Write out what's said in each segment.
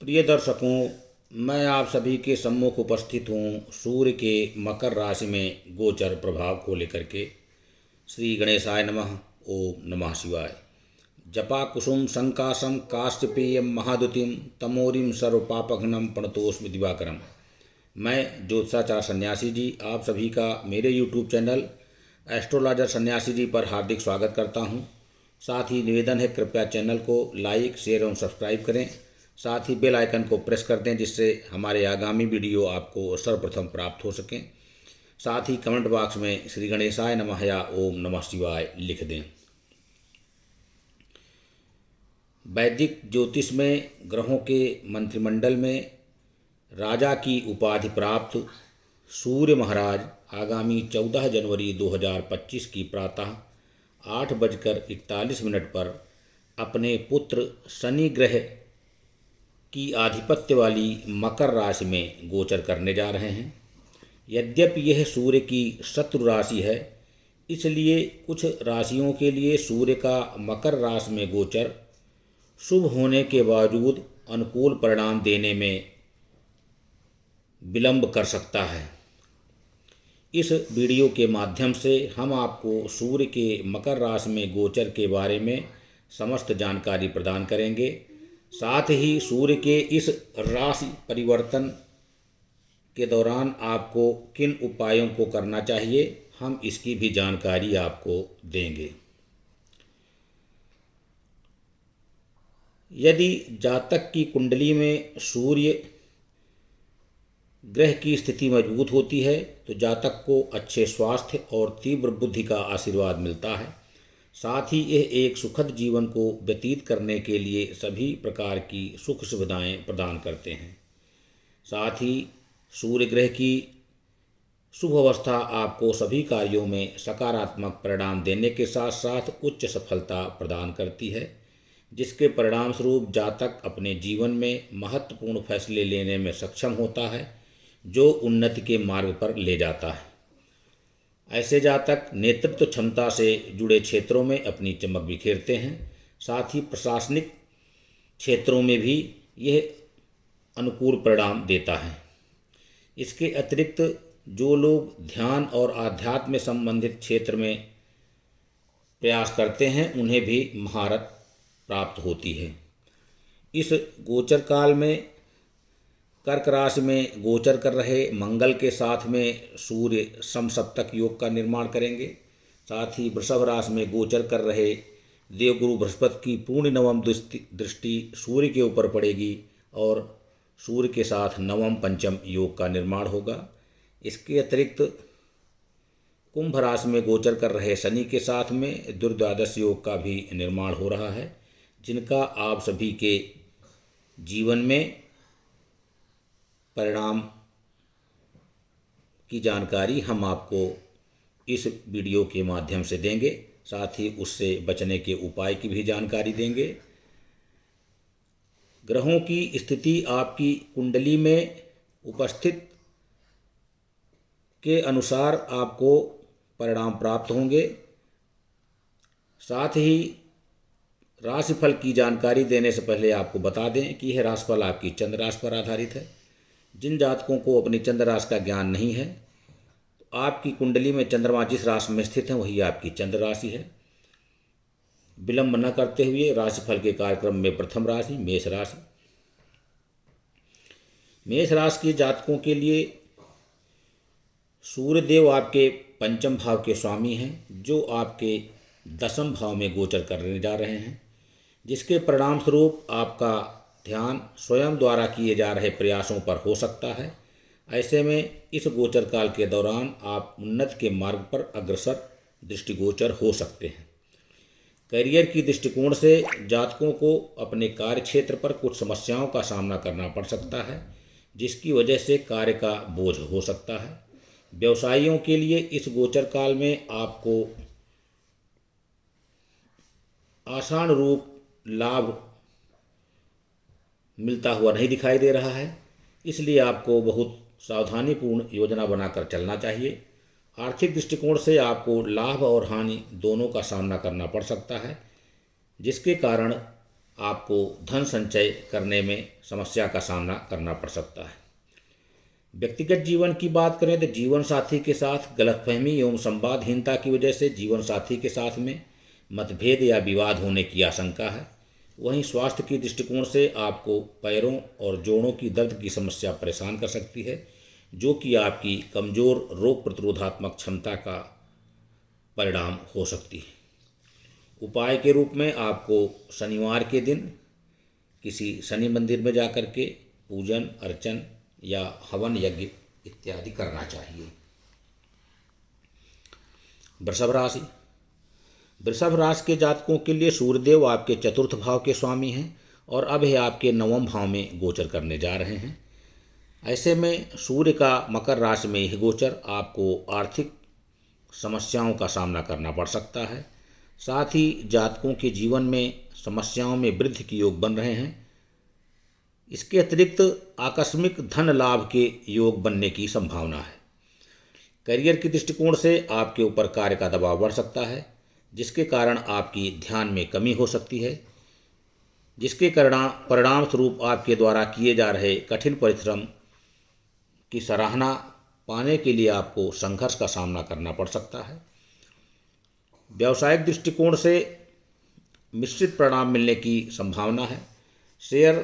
प्रिय दर्शकों, मैं आप सभी के सम्मुख उपस्थित हूँ सूर्य के मकर राशि में गोचर प्रभाव को लेकर के। श्री गणेशाय नमः। ओम नमः शिवाय। जपा कुसुम संकाशम काश्यपेयम महादुतिम तमोरिम सर्वपापघ्नम प्रणतोस्मि दिवाकरम। मैं ज्योतिषाचार्य सन्यासी जी आप सभी का मेरे YouTube चैनल एस्ट्रोलॉजर सन्यासी जी पर हार्दिक स्वागत करता हूं। साथ ही निवेदन है, कृपया चैनल को लाइक शेयर एवं सब्सक्राइब करें। साथ ही बेल आइकन को प्रेस कर दें, जिससे हमारे आगामी वीडियो आपको सर्वप्रथम प्राप्त हो सकें। साथ ही कमेंट बॉक्स में श्री गणेशाय नमः या ओम नमः शिवाय लिख दें। वैदिक ज्योतिष में ग्रहों के मंत्रिमंडल में राजा की उपाधि प्राप्त सूर्य महाराज आगामी 14 जनवरी 2025 की प्रातः 8:41 पर अपने पुत्र शनि ग्रह की आधिपत्य वाली मकर राशि में गोचर करने जा रहे हैं। यद्यपि यह सूर्य की शत्रु राशि है, इसलिए कुछ राशियों के लिए सूर्य का मकर राशि में गोचर शुभ होने के बावजूद अनुकूल परिणाम देने में विलंब कर सकता है। इस वीडियो के माध्यम से हम आपको सूर्य के मकर राशि में गोचर के बारे में समस्त जानकारी प्रदान करेंगे। साथ ही सूर्य के इस राशि परिवर्तन के दौरान आपको किन उपायों को करना चाहिए, हम इसकी भी जानकारी आपको देंगे। यदि जातक की कुंडली में सूर्य ग्रह की स्थिति मजबूत होती है तो जातक को अच्छे स्वास्थ्य और तीव्र बुद्धि का आशीर्वाद मिलता है। साथ ही यह एक सुखद जीवन को व्यतीत करने के लिए सभी प्रकार की सुख सुविधाएं प्रदान करते हैं। साथ ही सूर्य ग्रह की शुभ अवस्था आपको सभी कार्यों में सकारात्मक परिणाम देने के साथ साथ उच्च सफलता प्रदान करती है, जिसके परिणाम स्वरूप जातक अपने जीवन में महत्वपूर्ण फैसले लेने में सक्षम होता है, जो उन्नति के मार्ग पर ले जाता है। ऐसे जातक नेतृत्व क्षमता से जुड़े क्षेत्रों में अपनी चमक बिखेरते हैं। साथ ही प्रशासनिक क्षेत्रों में भी यह अनुकूल परिणाम देता है। इसके अतिरिक्त जो लोग ध्यान और आध्यात्म में संबंधित क्षेत्र में प्रयास करते हैं, उन्हें भी महारत प्राप्त होती है। इस गोचर काल में कर्क राशि में गोचर कर रहे मंगल के साथ में सूर्य समसप्तक योग का निर्माण करेंगे। साथ ही वृषभ राशि में गोचर कर रहे देवगुरु बृहस्पति की पूर्ण नवम दृष्टि सूर्य के ऊपर पड़ेगी और सूर्य के साथ नवम पंचम योग का निर्माण होगा। इसके अतिरिक्त कुंभ राशि में गोचर कर रहे शनि के साथ में दुर्द्वादश योग का भी निर्माण हो रहा है, जिनका आप सभी के जीवन में परिणाम की जानकारी हम आपको इस वीडियो के माध्यम से देंगे। साथ ही उससे बचने के उपाय की भी जानकारी देंगे। ग्रहों की स्थिति आपकी कुंडली में उपस्थित के अनुसार आपको परिणाम प्राप्त होंगे। साथ ही राशिफल की जानकारी देने से पहले आपको बता दें कि यह राशिफल आपकी चंद्र राशि पर आधारित है। जिन जातकों को अपनी चंद्र राशि का ज्ञान नहीं है, तो आपकी कुंडली में चंद्रमा जिस राशि में स्थित है वही आपकी चंद्र राशि है। विलंब न करते हुए राशिफल के कार्यक्रम में प्रथम राशि मेष राशि। मेष राशि के जातकों के लिए सूर्यदेव आपके पंचम भाव के स्वामी हैं, जो आपके दसम भाव में गोचर करने जा रहे हैं, जिसके परिणाम स्वरूप आपका ध्यान स्वयं द्वारा किए जा रहे प्रयासों पर हो सकता है। ऐसे में इस गोचर काल के दौरान आप उन्नति के मार्ग पर अग्रसर दृष्टिगोचर हो सकते हैं। करियर की दृष्टिकोण से जातकों को अपने कार्य क्षेत्र पर कुछ समस्याओं का सामना करना पड़ सकता है, जिसकी वजह से कार्य का बोझ हो सकता है। व्यवसायियों के लिए इस गोचर काल में आपको आसान रूप लाभ मिलता हुआ नहीं दिखाई दे रहा है, इसलिए आपको बहुत सावधानीपूर्ण योजना बनाकर चलना चाहिए। आर्थिक दृष्टिकोण से आपको लाभ और हानि दोनों का सामना करना पड़ सकता है, जिसके कारण आपको धन संचय करने में समस्या का सामना करना पड़ सकता है। व्यक्तिगत जीवन की बात करें तो जीवन साथी के साथ गलतफहमी एवं संवादहीनता की वजह से जीवन साथी के साथ में मतभेद या विवाद होने की आशंका है। वहीं स्वास्थ्य की दृष्टिकोण से आपको पैरों और जोड़ों की दर्द की समस्या परेशान कर सकती है, जो कि आपकी कमज़ोर रोग प्रतिरोधात्मक क्षमता का परिणाम हो सकती है। उपाय के रूप में आपको शनिवार के दिन किसी शनि मंदिर में जाकर के पूजन अर्चन या हवन यज्ञ इत्यादि करना चाहिए। वृषभ राशि। वृषभ राशि के जातकों के लिए सूर्यदेव आपके चतुर्थ भाव के स्वामी हैं और अब ये आपके नवम भाव में गोचर करने जा रहे हैं। ऐसे में सूर्य का मकर राशि में यह गोचर आपको आर्थिक समस्याओं का सामना करना पड़ सकता है। साथ ही जातकों के जीवन में समस्याओं में वृद्धि के योग बन रहे हैं। इसके अतिरिक्त आकस्मिक धन लाभ के योग बनने की संभावना है। करियर की दृष्टिकोण से आपके ऊपर कार्य का दबाव बढ़ सकता है, जिसके कारण आपकी ध्यान में कमी हो सकती है, जिसके परिणाम स्वरूप आपके द्वारा किए जा रहे कठिन परिश्रम की सराहना पाने के लिए आपको संघर्ष का सामना करना पड़ सकता है। व्यावसायिक दृष्टिकोण से मिश्रित परिणाम मिलने की संभावना है। शेयर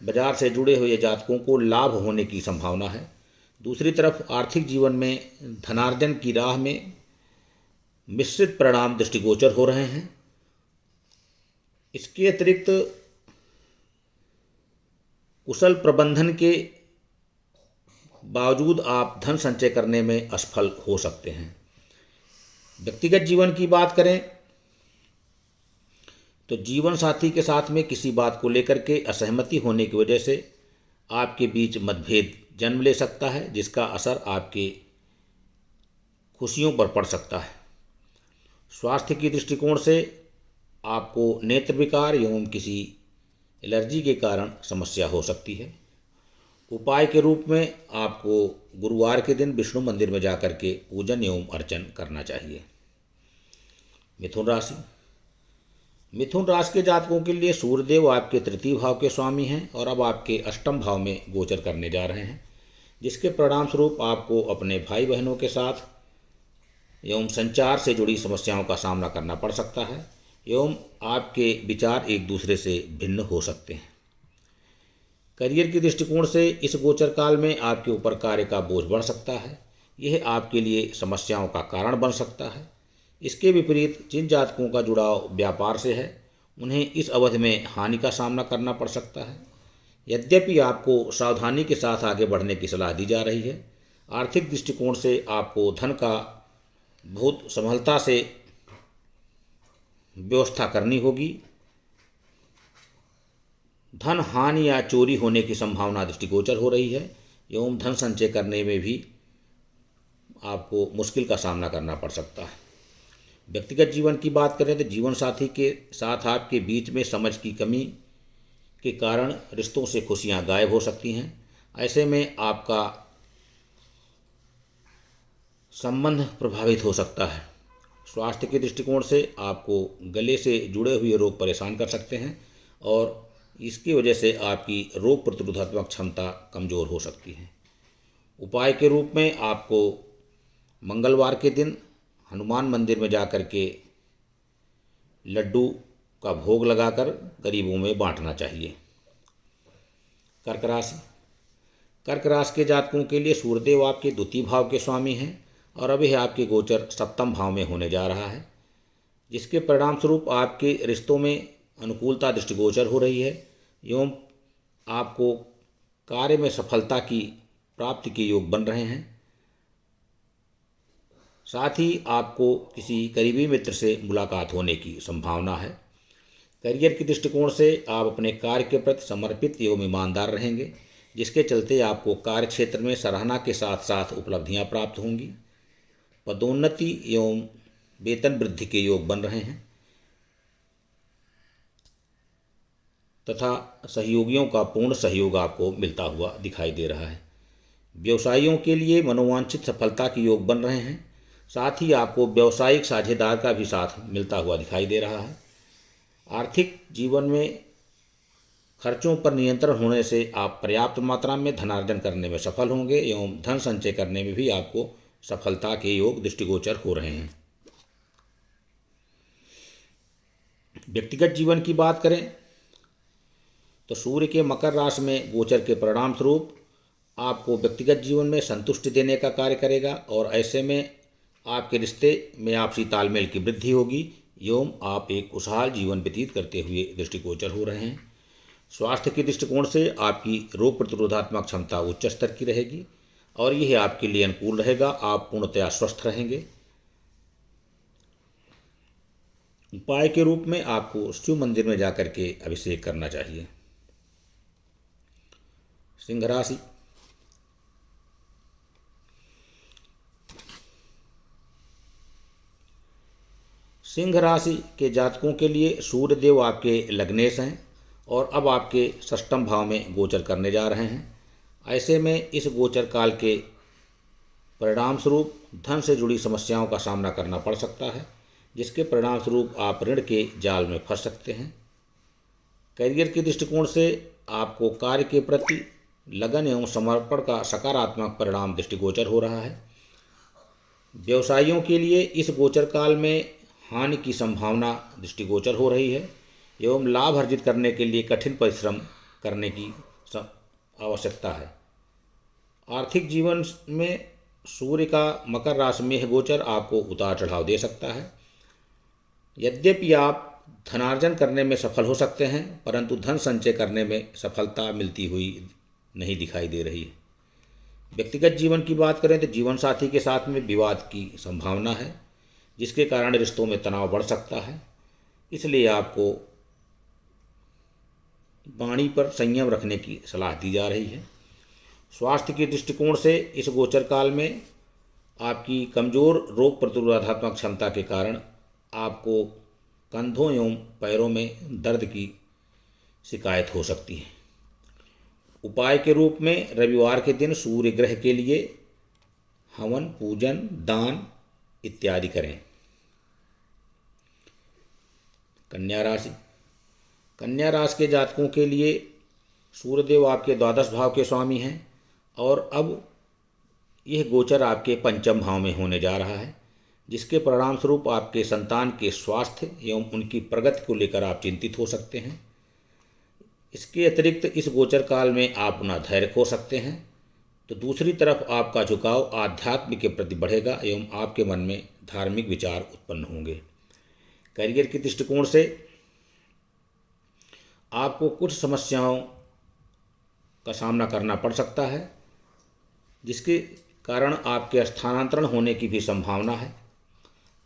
बाजार से जुड़े हुए जातकों को लाभ होने की संभावना है। दूसरी तरफ आर्थिक जीवन में धनार्जन की राह में मिश्रित परिणाम दृष्टिगोचर हो रहे हैं। इसके अतिरिक्त कुशल प्रबंधन के बावजूद आप धन संचय करने में असफल हो सकते हैं। व्यक्तिगत जीवन की बात करें तो जीवन साथी के साथ में किसी बात को लेकर के असहमति होने की वजह से आपके बीच मतभेद जन्म ले सकता है, जिसका असर आपके खुशियों पर पड़ सकता है। स्वास्थ्य की दृष्टिकोण से आपको नेत्र विकार एवं किसी एलर्जी के कारण समस्या हो सकती है। उपाय के रूप में आपको गुरुवार के दिन विष्णु मंदिर में जाकर के पूजन एवं अर्चन करना चाहिए। मिथुन राशि। मिथुन राशि के जातकों के लिए सूर्यदेव आपके तृतीय भाव के स्वामी हैं और अब आपके अष्टम भाव में गोचर करने जा रहे हैं, जिसके परिणाम स्वरूप आपको अपने भाई बहनों के साथ एवं संचार से जुड़ी समस्याओं का सामना करना पड़ सकता है एवं आपके विचार एक दूसरे से भिन्न हो सकते हैं। करियर की दृष्टिकोण से इस गोचर काल में आपके ऊपर कार्य का बोझ बढ़ सकता है। यह आपके लिए समस्याओं का कारण बन सकता है। इसके विपरीत जिन जातकों का जुड़ाव व्यापार से है, उन्हें इस अवधि में हानि का सामना करना पड़ सकता है। यद्यपि आपको सावधानी के साथ आगे बढ़ने की सलाह दी जा रही है। आर्थिक दृष्टिकोण से आपको धन का बहुत संभलता से व्यवस्था करनी होगी। धन हानि या चोरी होने की संभावना दृष्टिगोचर हो रही है एवं धन संचय करने में भी आपको मुश्किल का सामना करना पड़ सकता है। व्यक्तिगत जीवन की बात करें तो जीवन साथी के साथ आपके बीच में समझ की कमी के कारण रिश्तों से खुशियां गायब हो सकती हैं। ऐसे में आपका संबंध प्रभावित हो सकता है। स्वास्थ्य के दृष्टिकोण से आपको गले से जुड़े हुए रोग परेशान कर सकते हैं और इसकी वजह से आपकी रोग प्रतिरोधात्मक क्षमता कमज़ोर हो सकती है। उपाय के रूप में आपको मंगलवार के दिन हनुमान मंदिर में जाकर के लड्डू का भोग लगाकर गरीबों में बांटना चाहिए। कर्क राशि। कर्क राशि के जातकों के लिए सूर्यदेव आपके द्वितीय भाव के स्वामी हैं और अब यह आपके गोचर सप्तम भाव में होने जा रहा है, जिसके परिणाम स्वरूप आपके रिश्तों में अनुकूलता दृष्टिगोचर हो रही है एवं आपको कार्य में सफलता की प्राप्ति के योग बन रहे हैं। साथ ही आपको किसी करीबी मित्र से मुलाकात होने की संभावना है। करियर की दृष्टिकोण से आप अपने कार्य के प्रति समर्पित एवं ईमानदार रहेंगे, जिसके चलते आपको कार्य क्षेत्र में सराहना के साथ साथ उपलब्धियां प्राप्त होंगी। पदोन्नति एवं वेतन वृद्धि के योग बन रहे हैं तथा सहयोगियों का पूर्ण सहयोग आपको मिलता हुआ दिखाई दे रहा है। व्यवसायियों के लिए मनोवांछित सफलता के योग बन रहे हैं। साथ ही आपको व्यावसायिक साझेदार का भी साथ मिलता हुआ दिखाई दे रहा है। आर्थिक जीवन में खर्चों पर नियंत्रण होने से आप पर्याप्त मात्रा में धनार्जन करने में सफल होंगे एवं धन संचय करने में भी आपको सफलता के योग दृष्टिगोचर हो रहे हैं। व्यक्तिगत जीवन की बात करें तो सूर्य के मकर राशि में गोचर के परिणाम स्वरूप आपको व्यक्तिगत जीवन में संतुष्टि देने का कार्य करेगा और ऐसे में आपके रिश्ते में आपसी तालमेल की वृद्धि होगी एवं आप एक खुशहाल जीवन व्यतीत करते हुए दृष्टिगोचर हो रहे हैं। स्वास्थ्य के दृष्टिकोण से आपकी रोग प्रतिरोधात्मक क्षमता उच्च स्तर की रहेगी और यह आपके लिए अनुकूल रहेगा। आप पूर्णतया स्वस्थ रहेंगे। उपाय के रूप में आपको शिव मंदिर में जाकर के अभिषेक करना चाहिए। सिंह राशि। सिंह राशि के जातकों के लिए सूर्य देव आपके लग्नेश हैं और अब आपके षष्ठम भाव में गोचर करने जा रहे हैं। ऐसे में इस गोचर काल के परिणाम स्वरूप धन से जुड़ी समस्याओं का सामना करना पड़ सकता है, जिसके परिणाम स्वरूप आप ऋण के जाल में फंस सकते हैं। करियर के दृष्टिकोण से आपको कार्य के प्रति लगन एवं समर्पण का सकारात्मक परिणाम दृष्टिगोचर हो रहा है। व्यवसायियों के लिए इस गोचर काल में हानि की संभावना दृष्टिगोचर हो रही है एवं लाभ अर्जित करने के लिए कठिन परिश्रम करने की आवश्यकता है। आर्थिक जीवन में सूर्य का मकर राशि में यह गोचर आपको उतार चढ़ाव दे सकता है। यद्यपि आप धनार्जन करने में सफल हो सकते हैं, परंतु धन संचय करने में सफलता मिलती हुई नहीं दिखाई दे रही है। व्यक्तिगत जीवन की बात करें तो जीवन साथी के साथ में विवाद की संभावना है, जिसके कारण रिश्तों में तनाव बढ़ सकता है। इसलिए आपको वाणी पर संयम रखने की सलाह दी जा रही है। स्वास्थ्य के दृष्टिकोण से इस गोचर काल में आपकी कमज़ोर रोग प्रतिरोधात्मक क्षमता के कारण आपको कंधों एवं पैरों में दर्द की शिकायत हो सकती है। उपाय के रूप में रविवार के दिन सूर्य ग्रह के लिए हवन, पूजन, दान इत्यादि करें। कन्या राशि। कन्या राशि के जातकों के लिए सूर्यदेव आपके द्वादश भाव के स्वामी हैं और अब यह गोचर आपके पंचम भाव में होने जा रहा है, जिसके परिणाम स्वरूप आपके संतान के स्वास्थ्य एवं उनकी प्रगति को लेकर आप चिंतित हो सकते हैं। इसके अतिरिक्त इस गोचर काल में आप अपना धैर्य खो सकते हैं, तो दूसरी तरफ आपका झुकाव आध्यात्म के प्रति बढ़ेगा एवं आपके मन में धार्मिक विचार उत्पन्न होंगे। करियर के दृष्टिकोण से आपको कुछ समस्याओं का सामना करना पड़ सकता है, जिसके कारण आपके स्थानांतरण होने की भी संभावना है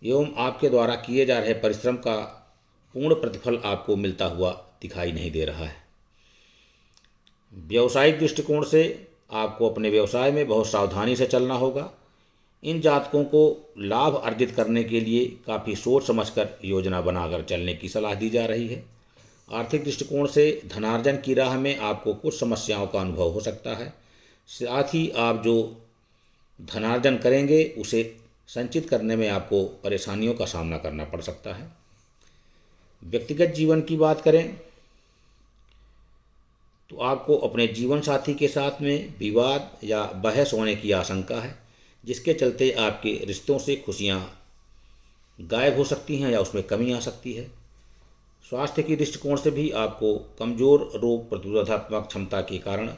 एवं आपके द्वारा किए जा रहे परिश्रम का पूर्ण प्रतिफल आपको मिलता हुआ दिखाई नहीं दे रहा है। व्यावसायिक दृष्टिकोण से आपको अपने व्यवसाय में बहुत सावधानी से चलना होगा। इन जातकों को लाभ अर्जित करने के लिए काफ़ी सोच समझकर योजना बनाकर चलने की सलाह दी जा रही है। आर्थिक दृष्टिकोण से धनार्जन की राह में आपको कुछ समस्याओं का अनुभव हो सकता है। साथ ही आप जो धनार्जन करेंगे उसे संचित करने में आपको परेशानियों का सामना करना पड़ सकता है। व्यक्तिगत जीवन की बात करें तो आपको अपने जीवन साथी के साथ में विवाद या बहस होने की आशंका है, जिसके चलते आपके रिश्तों से खुशियां गायब हो सकती हैं या उसमें कमी आ सकती है। स्वास्थ्य के दृष्टिकोण से भी आपको कमज़ोर रोग प्रतिरोधात्मक क्षमता के कारण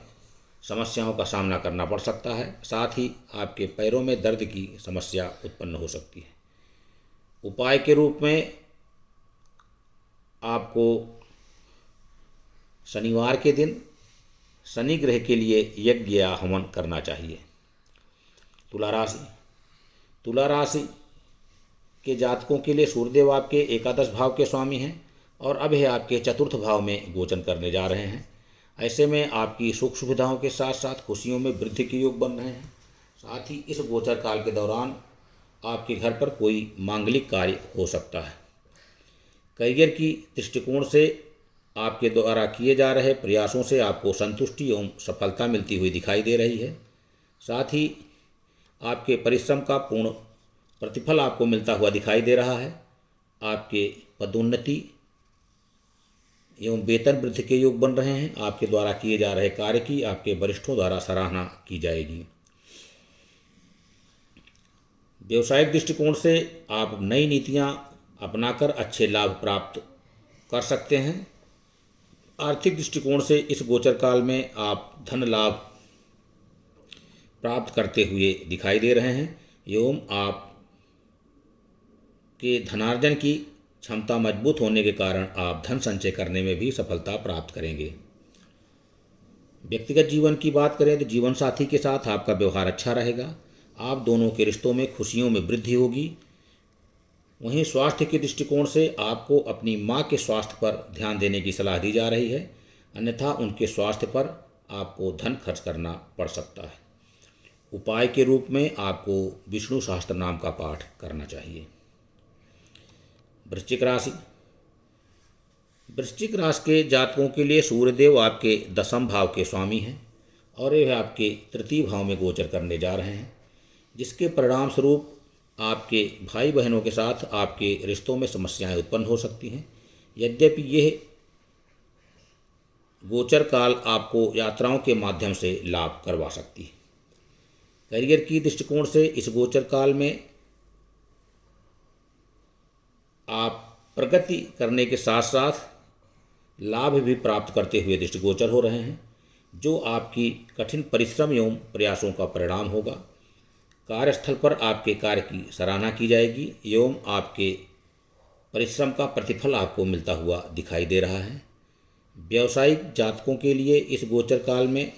समस्याओं का सामना करना पड़ सकता है। साथ ही आपके पैरों में दर्द की समस्या उत्पन्न हो सकती है। उपाय के रूप में आपको शनिवार के दिन शनि ग्रह के लिए यज्ञ या हवन करना चाहिए। तुला राशि। तुला राशि के जातकों के लिए सूर्यदेव आपके एकादश भाव के स्वामी हैं और अब यह आपके चतुर्थ भाव में गोचर करने जा रहे हैं। ऐसे में आपकी सुख सुविधाओं के साथ साथ खुशियों में वृद्धि के योग बन रहे हैं। साथ ही इस गोचर काल के दौरान आपके घर पर कोई मांगलिक कार्य हो सकता है। करियर की दृष्टिकोण से आपके द्वारा किए जा रहे प्रयासों से आपको संतुष्टि एवं सफलता मिलती हुई दिखाई दे रही है। साथ ही आपके परिश्रम का पूर्ण प्रतिफल आपको मिलता हुआ दिखाई दे रहा है। आपके पदोन्नति एवं वेतन वृद्धि के योग बन रहे हैं। आपके द्वारा किए जा रहे कार्य की आपके वरिष्ठों द्वारा सराहना की जाएगी। व्यवसायिक दृष्टिकोण से आप नई नीतियां अपनाकर अच्छे लाभ प्राप्त कर सकते हैं। आर्थिक दृष्टिकोण से इस गोचर काल में आप धन लाभ प्राप्त करते हुए दिखाई दे रहे हैं एवं आप के धनार्जन की क्षमता मजबूत होने के कारण आप धन संचय करने में भी सफलता प्राप्त करेंगे। व्यक्तिगत जीवन की बात करें तो जीवन साथी के साथ आपका व्यवहार अच्छा रहेगा। आप दोनों के रिश्तों में खुशियों में वृद्धि होगी। वहीं स्वास्थ्य के दृष्टिकोण से आपको अपनी मां के स्वास्थ्य पर ध्यान देने की सलाह दी जा रही है, अन्यथा उनके स्वास्थ्य पर आपको धन खर्च करना पड़ सकता है। उपाय के रूप में आपको विष्णु सहस्त्र नाम का पाठ करना चाहिए। वृश्चिक राशि। वृश्चिक राशि के जातकों के लिए सूर्यदेव आपके 10वें भाव के स्वामी हैं और यह आपके 3य भाव में गोचर करने जा रहे हैं, जिसके परिणाम स्वरूप आपके भाई बहनों के साथ आपके रिश्तों में समस्याएं उत्पन्न हो सकती हैं। यद्यपि यह गोचर काल आपको यात्राओं के माध्यम से लाभ करवा सकती है। करियर की दृष्टिकोण से इस गोचर काल में आप प्रगति करने के साथ साथ लाभ भी प्राप्त करते हुए दृष्टिगोचर हो रहे हैं, जो आपकी कठिन परिश्रम एवं प्रयासों का परिणाम होगा। कार्यस्थल पर आपके कार्य की सराहना की जाएगी एवं आपके परिश्रम का प्रतिफल आपको मिलता हुआ दिखाई दे रहा है। व्यावसायिक जातकों के लिए इस गोचर काल में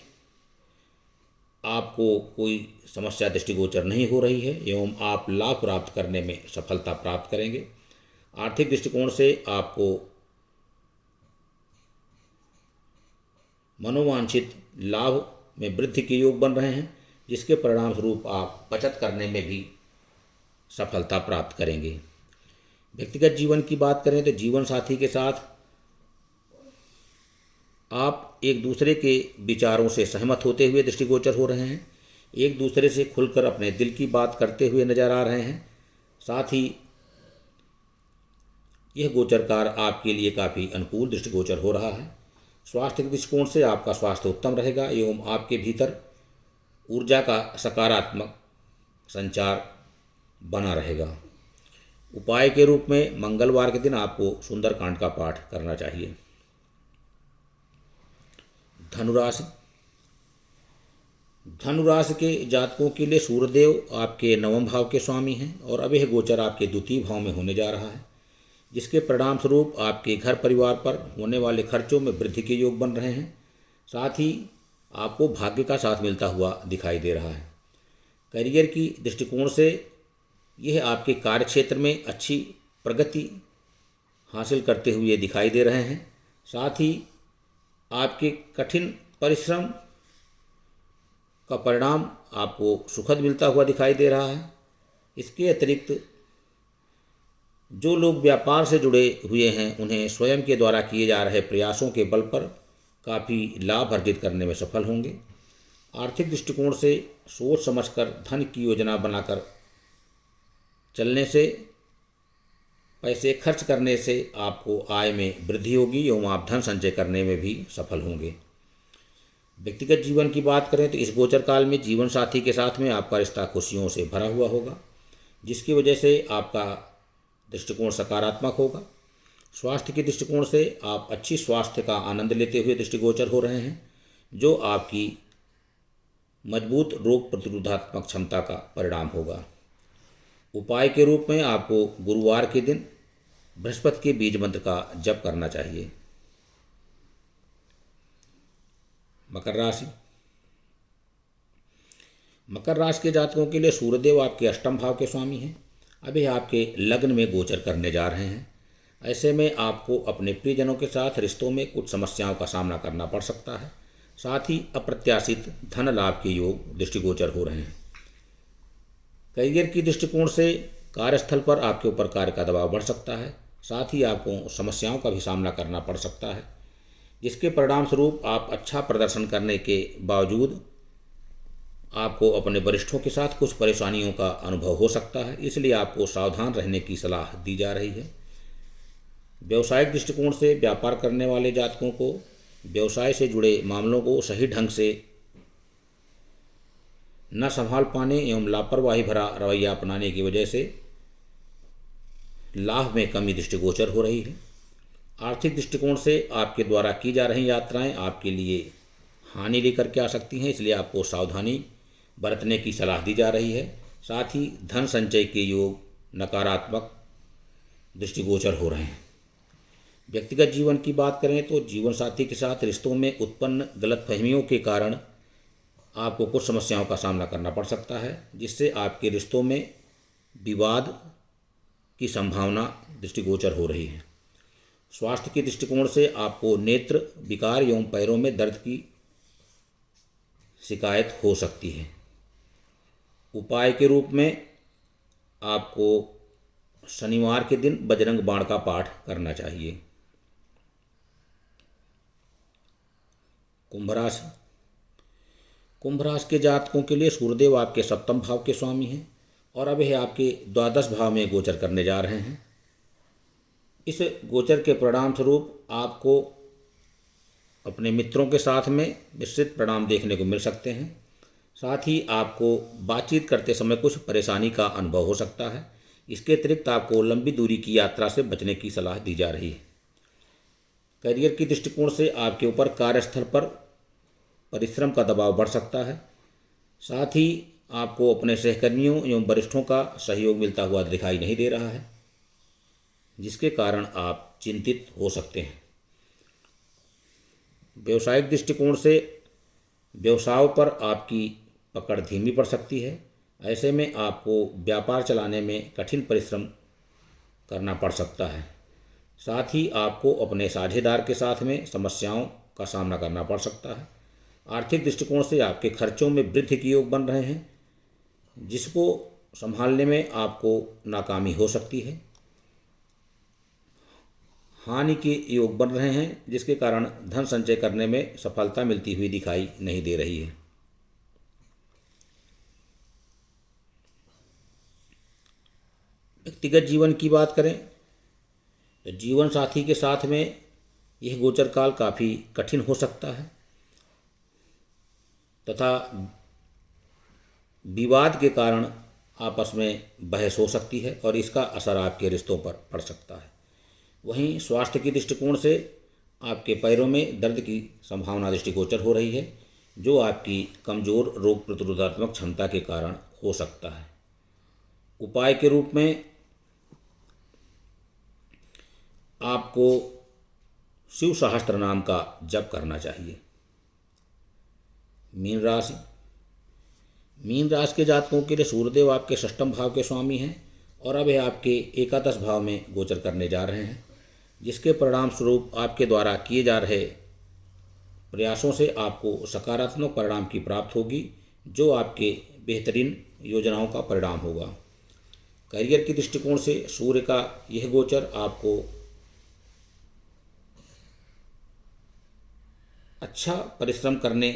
आपको कोई समस्या दृष्टिगोचर नहीं हो रही है एवं आप लाभ प्राप्त करने में सफलता प्राप्त करेंगे। आर्थिक दृष्टिकोण से आपको मनोवांछित लाभ में वृद्धि के योग बन रहे हैं, जिसके परिणाम स्वरूप आप बचत करने में भी सफलता प्राप्त करेंगे। व्यक्तिगत जीवन की बात करें तो जीवन साथी के साथ आप एक दूसरे के विचारों से सहमत होते हुए दृष्टिगोचर हो रहे हैं। एक दूसरे से खुलकर अपने दिल की बात करते हुए नजर आ रहे हैं। साथ ही यह गोचरकार आपके लिए काफ़ी अनुकूल दृष्टिगोचर हो रहा है। स्वास्थ्य के दृष्टिकोण से आपका स्वास्थ्य उत्तम रहेगा एवं आपके भीतर ऊर्जा का सकारात्मक संचार बना रहेगा। उपाय के रूप में मंगलवार के दिन आपको सुंदरकांड का पाठ करना चाहिए। धनुराशि। धनुराशि के जातकों के लिए सूर्यदेव आपके 9वें भाव के स्वामी हैं और अब यह गोचर आपके 2य भाव में होने जा रहा है, जिसके परिणाम स्वरूप आपके घर परिवार पर होने वाले खर्चों में वृद्धि के योग बन रहे हैं। साथ ही आपको भाग्य का साथ मिलता हुआ दिखाई दे रहा है। करियर की दृष्टिकोण से यह आपके कार्य क्षेत्र में अच्छी प्रगति हासिल करते हुए दिखाई दे रहे हैं। साथ ही आपके कठिन परिश्रम का परिणाम आपको सुखद मिलता हुआ दिखाई दे रहा है। इसके अतिरिक्त जो लोग व्यापार से जुड़े हुए हैं उन्हें स्वयं के द्वारा किए जा रहे प्रयासों के बल पर काफ़ी लाभ अर्जित करने में सफल होंगे। आर्थिक दृष्टिकोण से सोच समझकर धन की योजना बनाकर चलने से, पैसे खर्च करने से आपको आय में वृद्धि होगी एवं आप धन संचय करने में भी सफल होंगे। व्यक्तिगत जीवन की बात करें तो इस गोचर काल में जीवन साथी के साथ में आपका रिश्ता खुशियों से भरा हुआ होगा, जिसकी वजह से आपका दृष्टिकोण सकारात्मक होगा। स्वास्थ्य के दृष्टिकोण से आप अच्छी स्वास्थ्य का आनंद लेते हुए दृष्टिगोचर हो रहे हैं, जो आपकी मजबूत रोग प्रतिरोधात्मक क्षमता का परिणाम होगा। उपाय के रूप में आपको गुरुवार के दिन बृहस्पति के बीज मंत्र का जप करना चाहिए। मकर राशि। मकर राशि के जातकों के लिए सूर्यदेव आपके 8वें भाव के स्वामी हैं। अभी आपके लग्न में गोचर करने जा रहे हैं। ऐसे में आपको अपने प्रियजनों के साथ रिश्तों में कुछ समस्याओं का सामना करना पड़ सकता है। साथ ही अप्रत्याशित धन लाभ के योग दृष्टिगोचर हो रहे हैं। करियर की दृष्टिकोण से कार्यस्थल पर आपके ऊपर कार्य का दबाव बढ़ सकता है। साथ ही आपको समस्याओं का भी सामना करना पड़ सकता है, जिसके परिणाम स्वरूप आप अच्छा प्रदर्शन करने के बावजूद आपको अपने वरिष्ठों के साथ कुछ परेशानियों का अनुभव हो सकता है। इसलिए आपको सावधान रहने की सलाह दी जा रही है। व्यवसायिक दृष्टिकोण से व्यापार करने वाले जातकों को व्यवसाय से जुड़े मामलों को सही ढंग से न संभाल पाने एवं लापरवाही भरा रवैया अपनाने की वजह से लाभ में कमी दृष्टिगोचर हो रही है। आर्थिक दृष्टिकोण से आपके द्वारा की जा रही यात्राएं आपके लिए हानि लेकर के आ सकती हैं, इसलिए आपको सावधानी बरतने की सलाह दी जा रही है। साथ ही धन संचय के योग नकारात्मक दृष्टिगोचर हो रहे हैं। व्यक्तिगत जीवन की बात करें तो जीवन साथी के साथ रिश्तों में उत्पन्न गलतफहमियों के कारण आपको कुछ समस्याओं का सामना करना पड़ सकता है, जिससे आपके रिश्तों में विवाद की संभावना दृष्टिगोचर हो रही है। स्वास्थ्य के दृष्टिकोण से आपको नेत्र विकार एवं पैरों में दर्द की शिकायत हो सकती है। उपाय के रूप में आपको शनिवार के दिन बजरंग बाण का पाठ करना चाहिए। कुंभ राशि। कुंभ राशि के जातकों के लिए सूर्यदेव आपके सप्तम भाव के स्वामी हैं और अब यह आपके द्वादश भाव में गोचर करने जा रहे हैं। इस गोचर के परिणाम स्वरूप आपको अपने मित्रों के साथ में मिश्रित परिणाम देखने को मिल सकते हैं। साथ ही आपको बातचीत करते समय कुछ परेशानी का अनुभव हो सकता है। इसके अतिरिक्त आपको लंबी दूरी की यात्रा से बचने की सलाह दी जा रही है। करियर की दृष्टिकोण से आपके ऊपर कार्यस्थल पर परिश्रम का दबाव बढ़ सकता है। साथ ही आपको अपने सहकर्मियों एवं वरिष्ठों का सहयोग मिलता हुआ दिखाई नहीं दे रहा है, जिसके कारण आप चिंतित हो सकते हैं। व्यवसायिक दृष्टिकोण से व्यवसायों पर आपकी पकड़ धीमी पड़ सकती है। ऐसे में आपको व्यापार चलाने में कठिन परिश्रम करना पड़ सकता है। साथ ही आपको अपने साझेदार के साथ में समस्याओं का सामना करना पड़ सकता है। आर्थिक दृष्टिकोण से आपके खर्चों में वृद्धि के योग बन रहे हैं, जिसको संभालने में आपको नाकामी हो सकती है। हानि के योग बन रहे हैं, जिसके कारण धन संचय करने में सफलता मिलती हुई दिखाई नहीं दे रही है। व्यक्तिगत जीवन की बात करें तो जीवन साथी के साथ में यह गोचर काल काफ़ी कठिन हो सकता है तथा विवाद के कारण आपस में बहस हो सकती है और इसका असर आपके रिश्तों पर पड़ सकता है। वहीं स्वास्थ्य की दृष्टिकोण से आपके पैरों में दर्द की संभावना दृष्टिगोचर हो रही है, जो आपकी कमज़ोर रोग प्रतिरोधात्मक क्षमता के कारण हो सकता है। उपाय के रूप में आपको शिव सहस्त्र नाम का जप करना चाहिए। मीन राशि। मीन राशि के जातकों के लिए सूर्यदेव आपके षष्ठम भाव के स्वामी हैं और अब यह आपके एकादश भाव में गोचर करने जा रहे हैं, जिसके परिणाम स्वरूप आपके द्वारा किए जा रहे प्रयासों से आपको सकारात्मक परिणाम की प्राप्ति होगी, जो आपके बेहतरीन योजनाओं का परिणाम होगा। करियर की दृष्टिकोण से सूर्य का यह गोचर आपको अच्छा परिश्रम करने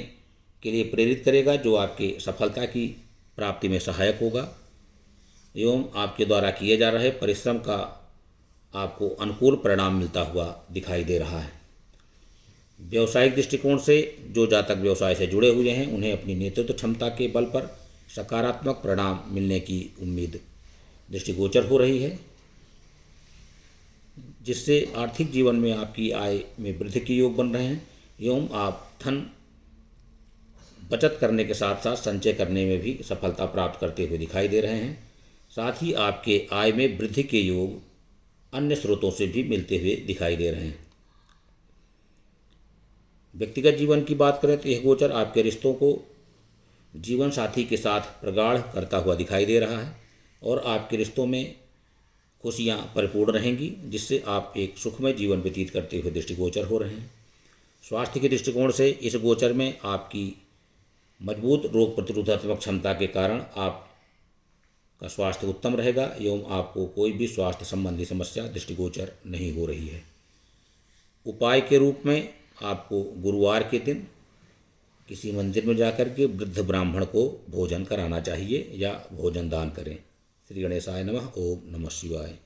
के लिए प्रेरित करेगा, जो आपके सफलता की प्राप्ति में सहायक होगा एवं आपके द्वारा किए जा रहे परिश्रम का आपको अनुकूल परिणाम मिलता हुआ दिखाई दे रहा है। व्यावसायिक दृष्टिकोण से जो जातक व्यवसाय से जुड़े हुए हैं, उन्हें अपनी नेतृत्व क्षमता के बल पर सकारात्मक परिणाम मिलने की उम्मीद दृष्टिगोचर हो रही है, जिससे आर्थिक जीवन में आपकी आय में वृद्धि के योग बन रहे हैं एवं आप धन बचत करने के साथ साथ संचय करने में भी सफलता प्राप्त करते हुए दिखाई दे रहे हैं। साथ ही आपके आय में वृद्धि के योग अन्य स्रोतों से भी मिलते हुए दिखाई दे रहे हैं। व्यक्तिगत जीवन की बात करें तो यह गोचर आपके रिश्तों को जीवन साथी के साथ प्रगाढ़ करता हुआ दिखाई दे रहा है और आपके रिश्तों में खुशियां परिपूर्ण रहेंगी, जिससे आप एक सुखमय जीवन व्यतीत करते हुए दृष्टिगोचर हो रहे हैं। स्वास्थ्य के दृष्टिकोण से इस गोचर में आपकी मजबूत रोग प्रतिरोधात्मक क्षमता के कारण आपका स्वास्थ्य उत्तम रहेगा एवं आपको कोई भी स्वास्थ्य संबंधी समस्या दृष्टिगोचर नहीं हो रही है। उपाय के रूप में आपको गुरुवार के दिन किसी मंदिर में जाकर के वृद्ध ब्राह्मण को भोजन कराना चाहिए या भोजन दान करें। श्री गणेशाय नमः। ओम नमः शिवाय।